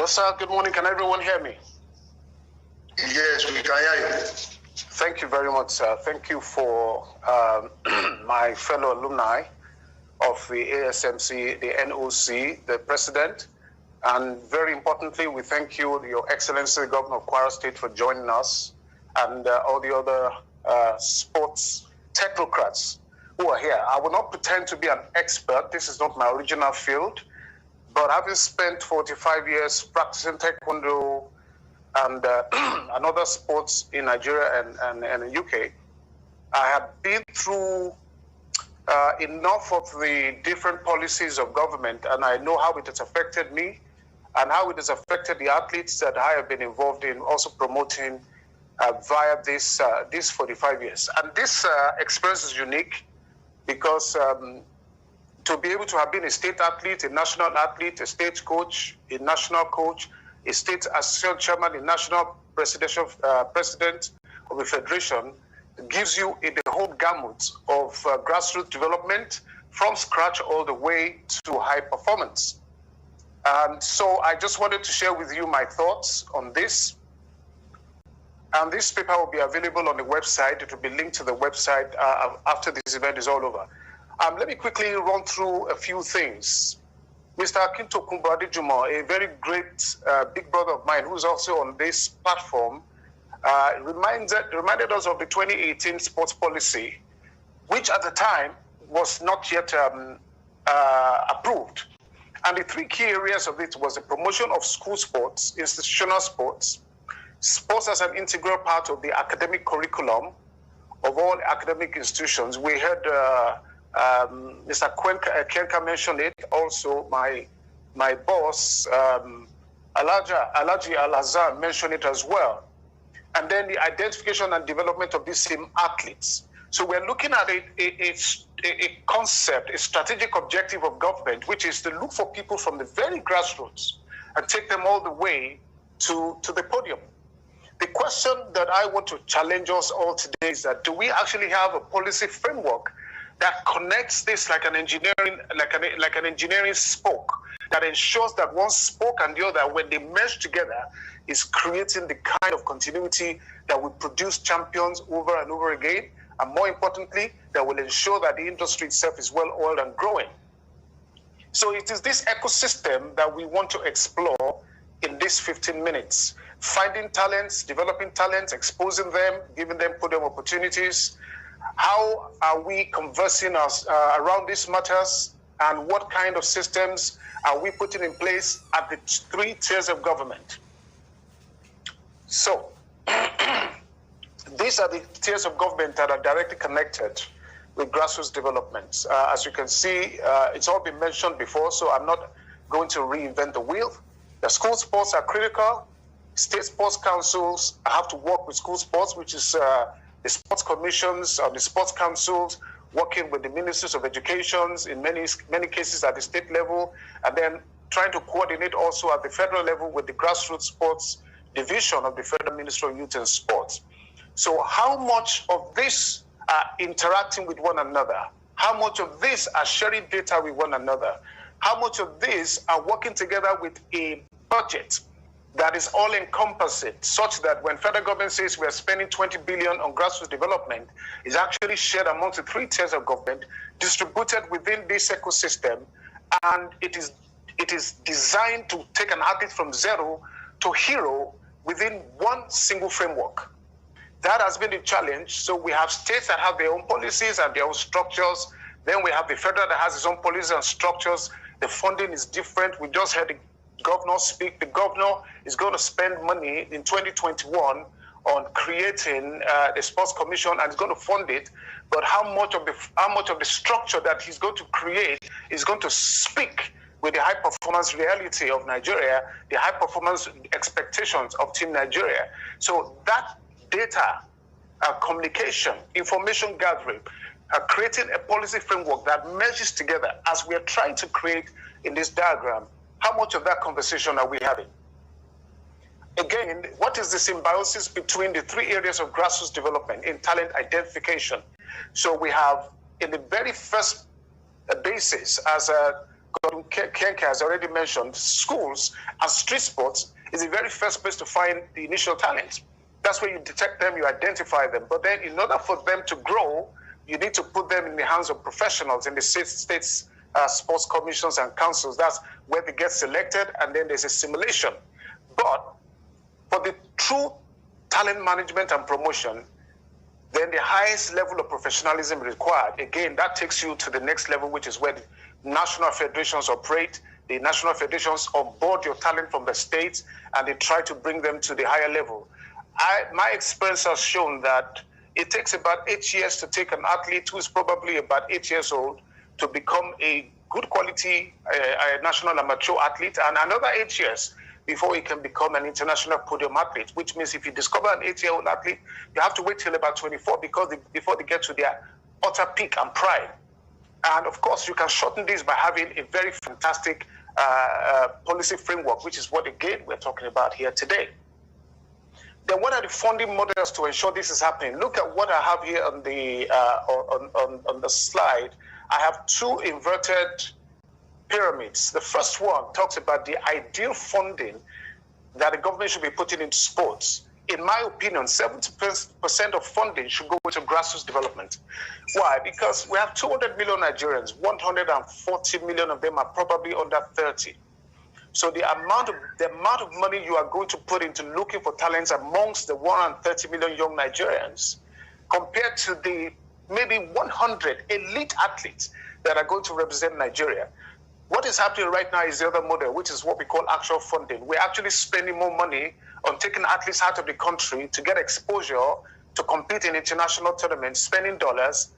Hello, sir. Good morning. Can everyone hear me? Yes, we can hear you. Thank you very much, sir. Thank you for my fellow alumni of the ASMC, the NOC, the president, and very importantly, we thank you, Your Excellency, the Governor of Kwara State, for joining us, and all the other sports technocrats who are here. I will not pretend to be an expert. This is not my original field, but having spent 45 years practicing taekwondo and other sports in Nigeria and the UK, I have been through enough of the different policies of government, and I know how it has affected me and how it has affected the athletes that I have been involved in also promoting via this 45 years. And this experience is unique because to be able to have been a state athlete, a national athlete, a state coach, a national coach, a state association chairman, a national president of the federation, gives you the whole gamut of grassroots development from scratch all the way to high performance. And so I just wanted to share with you my thoughts on this. And this paper will be available on the website. It will be linked to the website after this event is all over. Let me quickly run through a few things. Mr. Akintokunbo Adejumo, a very great big brother of mine who's also on this platform, reminded us of the 2018 sports policy, which at the time was not yet approved. And the three key areas of it was the promotion of school sports, institutional sports, sports as an integral part of the academic curriculum of all academic institutions. We heard Mr. Kenka mention it, also my boss, Alaji Al-Azhar mentioned it as well. And then the identification and development of these same athletes. So we're looking at a concept, a strategic objective of government, which is to look for people from the very grassroots and take them all the way to the podium. The question that I want to challenge us all today is that do we actually have a policy framework that connects this like an engineering spoke that ensures that one spoke and the other, when they merge together, is creating the kind of continuity that will produce champions over and over again, and more importantly, that will ensure that the industry itself is well-oiled and growing. So it is this ecosystem that we want to explore in these 15 minutes. Finding talents, developing talents, exposing them, giving them podium opportunities. How are we conversing around these matters, and what kind of systems are we putting in place at the three tiers of government? So, these are the tiers of government that are directly connected with grassroots development. As you can see, it's all been mentioned before, so I'm not going to reinvent the wheel. The school sports are critical. State sports councils have to work with school sports, which is the sports commissions or the sports councils, working with the ministries of education in many cases at the state level, and then trying to coordinate also at the federal level with the grassroots sports division of the Federal Ministry of Youth and Sports. So how much of this are interacting with one another? How much of this are sharing data with one another? How much of this are working together with a budget that is all-encompassing, such that when federal government says we are spending 20 billion on grassroots development, is actually shared amongst the three tiers of government, distributed within this ecosystem, and it is designed to take an athlete from zero to hero within one single framework. That has been the challenge. So we have states that have their own policies and their own structures. Then we have the federal that has its own policies and structures. The funding is different. We just had the governor speak. The governor is going to spend money in 2021 on creating the sports commission, and is going to fund it. But how much of the structure that he's going to create is going to speak with the high performance reality of Nigeria, the high performance expectations of Team Nigeria. So that data, communication, information gathering, creating a policy framework that merges together as we are trying to create in this diagram, how much of that conversation are we having? Again, what is the symbiosis between the three areas of grassroots development in talent identification? So we have, in the very first basis, as Kenke has already mentioned, schools and street sports is the very first place to find the initial talent. That's where you detect them, you identify them. But then in order for them to grow, you need to put them in the hands of professionals in the states sports commissions and councils. That's where they get selected, and then there's a simulation. But for the true talent management and promotion, then the highest level of professionalism required, again, that takes you to the next level, which is where the national federations operate. The national federations onboard your talent from the states, and they try to bring them to the higher level. My experience has shown that it takes about 8 years to take an athlete who is probably about 8 years old to become a good quality national amateur athlete, and another 8 years before he can become an international podium athlete, which means if you discover an 8-year-old athlete, you have to wait till about 24 before they get to their utter peak and prime. And of course, you can shorten this by having a very fantastic policy framework, which is what, again, we're talking about here today. Then what are the funding models to ensure this is happening? Look at what I have here on the on the slide. I have two inverted pyramids. The first one talks about the ideal funding that the government should be putting into sports. In my opinion, 70% of funding should go into grassroots development. Why? Because we have 200 million Nigerians. 140 million of them are probably under 30. So the amount of money you are going to put into looking for talents amongst the 130 million young Nigerians, compared to the maybe 100 elite athletes that are going to represent Nigeria. What is happening right now is the other model, which is what we call actual funding. We're actually spending more money on taking athletes out of the country to get exposure to compete in international tournaments, spending dollars,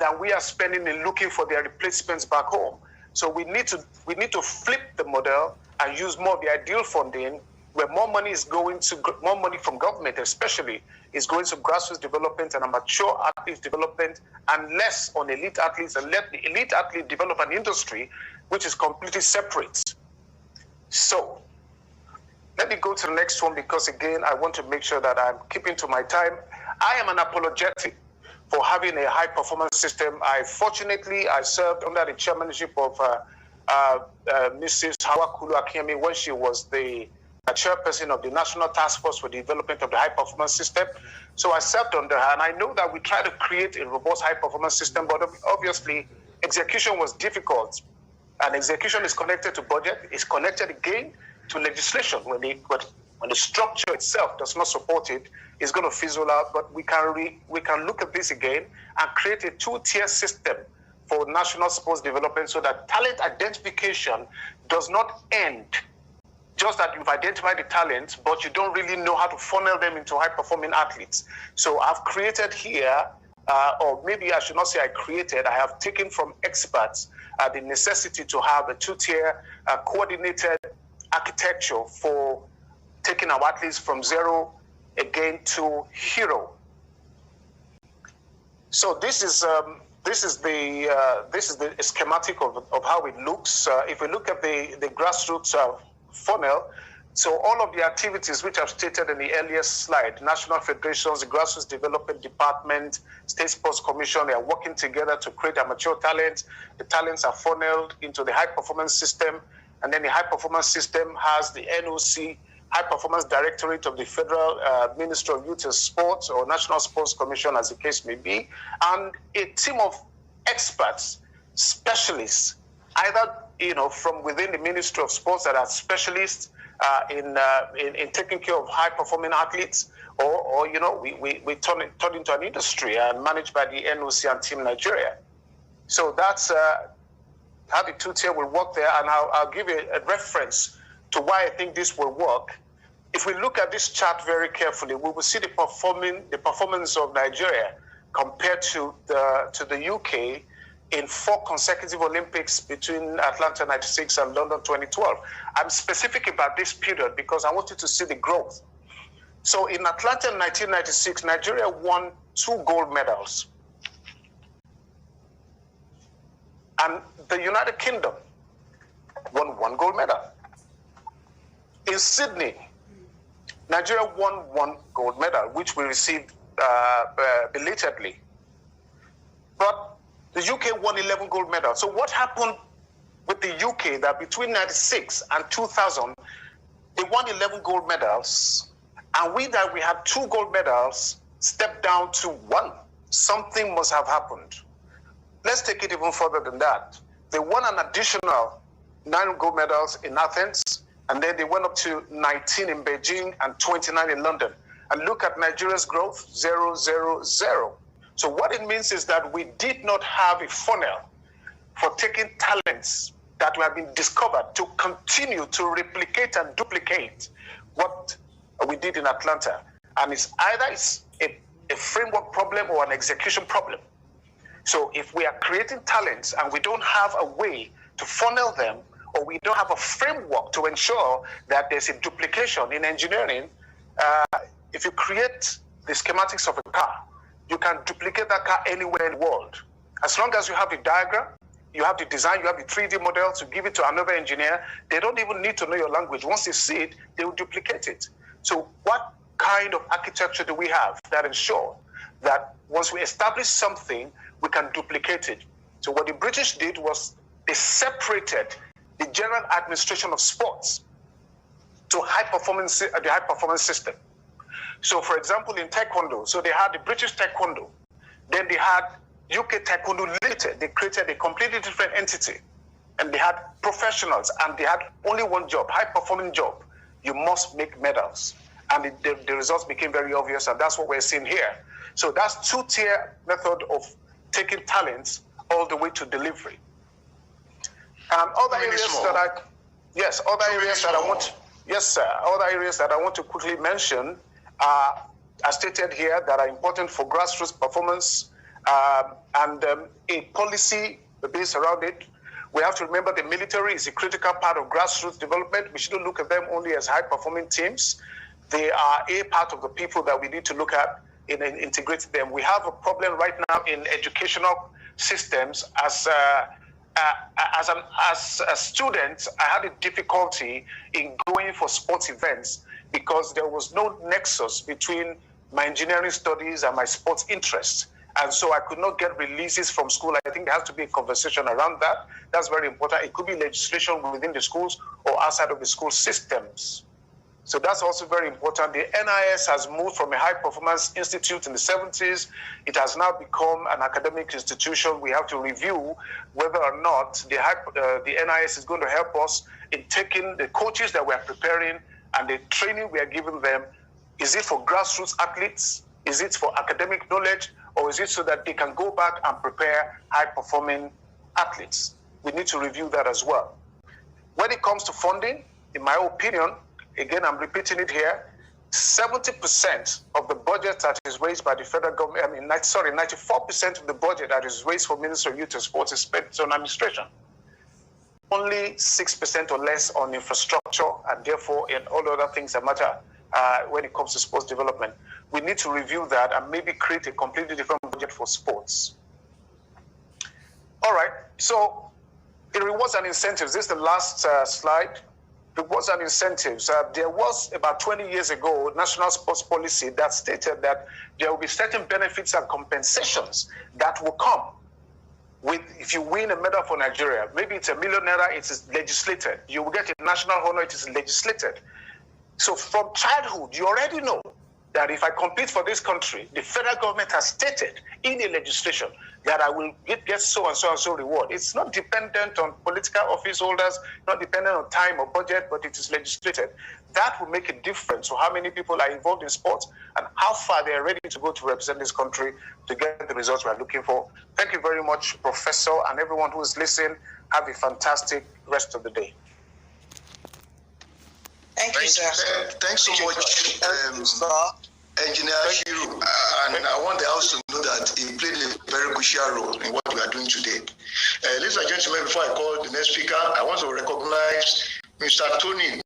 than we are spending in looking for their replacements back home. So we need to flip the model and use more of the ideal funding, where more money is going to, more money from government especially, is going to grassroots development and amateur athletes development, and less on elite athletes, and let the elite athlete develop an industry which is completely separate. So let me go to the next one, because again, I want to make sure that I'm keeping to my time. I am an apologetic for having a high performance system. Fortunately, I served under the chairmanship of Mrs. Hawa Kulu Akiemi when she was the chairperson of the National Task Force for the Development of the High Performance System. So I served under her, and I know that we try to create a robust high performance system, but obviously execution was difficult. And execution is connected to budget, it's connected again to legislation. When the structure itself does not support it, it's going to fizzle out. But we can look at this again and create a two-tier system for national sports development, so that talent identification does not end just that you've identified the talents, but you don't really know how to funnel them into high-performing athletes. So I've created here, or maybe I should not say I created, I have taken from experts the necessity to have a two-tier coordinated architecture for taking our athletes from zero again to hero. So this is the schematic of how it looks. If we look at the grassroots funnel, so all of the activities which I've stated in the earlier slide, national federations, the grassroots development department, state sports commission, they are working together to create amateur talent. The talents are funneled into the high performance system, and then the high performance system has the NOC, High Performance Directorate of the Federal Ministry of Youth and Sports, or National Sports Commission, as the case may be, and a team of experts, specialists, either from within the Ministry of Sports that are specialists in taking care of high-performing athletes, or we turn it into an industry and managed by the NOC and Team Nigeria. So that's how the two-tier will work there, and I'll give you a reference to why I think this will work. If we look at this chart very carefully, we will see the performance of Nigeria compared to the UK in 4 consecutive Olympics between Atlanta 96 and London 2012. I'm specific about this period because I want you to see the growth. So in Atlanta 1996, Nigeria won 2 gold medals. And the United Kingdom won 1 gold medal. In Sydney, Nigeria won 1 gold medal, which we received belatedly. But the UK won 11 gold medals. So what happened with the UK that between 96 and 2000, they won 11 gold medals. And we had 2 gold medals stepped down to 1. Something must have happened. Let's take it even further than that. They won an additional 9 gold medals in Athens, and then they went up to 19 in Beijing and 29 in London. And look at Nigeria's growth, 0, 0, 0. So what it means is that we did not have a funnel for taking talents that have been discovered to continue to replicate and duplicate what we did in Atlanta. And it's either a framework problem or an execution problem. So if we are creating talents and we don't have a way to funnel them, or we don't have a framework to ensure that there's a duplication in engineering, if you create the schematics of a car, you can duplicate that car anywhere in the world. As long as you have the diagram, you have the design, you have the 3D model to give it to another engineer, they don't even need to know your language. Once they see it, they will duplicate it. So what kind of architecture do we have that ensure that once we establish something, we can duplicate it? So what the British did was they separated the general administration of sports to the high performance system. So for example, in Taekwondo, so they had the British Taekwondo, then they had UK Taekwondo Limited. They created a completely different entity, and they had professionals, and they had only one job, high performing job. You must make medals. And the results became very obvious, and that's what we're seeing here. So that's 2-tier method of taking talents all the way to delivery. Other areas that I want to quickly mention are stated here that are important for grassroots performance, and a policy based around it. We have to remember the military is a critical part of grassroots development. We shouldn't look at them only as high-performing teams. They are a part of the people that we need to look at and integrate them. We have a problem right now in educational systems. As a student, I had a difficulty in going for sports events because there was no nexus between my engineering studies and my sports interests. And so I could not get releases from school. I think there has to be a conversation around that. That's very important. It could be legislation within the schools or outside of the school systems. So that's also very important. The NIS has moved from a high-performance institute in the 70s. It has now become an academic institution. We have to review whether or not the NIS is going to help us in taking the coaches that we are preparing and the training we are giving them. Is it for grassroots athletes? Is it for academic knowledge? Or is it so that they can go back and prepare high-performing athletes? We need to review that as well. When it comes to funding, in my opinion, again, I'm repeating it here, 70% of the budget that is raised by the federal government, 94% of the budget that is raised for Ministry of Youth and Sports is spent on administration. Only 6% or less on infrastructure, and therefore in all other things that matter when it comes to sports development. We need to review that and maybe create a completely different budget for sports. All right, so the rewards and incentives. This is the last slide. Rewards and incentives. There was about 20 years ago national sports policy that stated that there will be certain benefits and compensations that will come with if you win a medal for Nigeria. Maybe it's $1 million, it is legislated. You will get a national honor, it is legislated. So from childhood, you already know that if I compete for this country, the federal government has stated in a legislation that I will get so and so and so reward. It's not dependent on political office holders, not dependent on time or budget, but it is legislated. That will make a difference to how many people are involved in sports and how far they are ready to go to represent this country to get the results we are looking for. Thank you very much, Professor, and everyone who is listening. Have a fantastic rest of the day. Thank you, sir. Thanks so much, Engineer Ashiru. And I want the House to know that he played a very crucial role in what we are doing today. Ladies and gentlemen, before I call the next speaker, I want to recognize Mr. Tony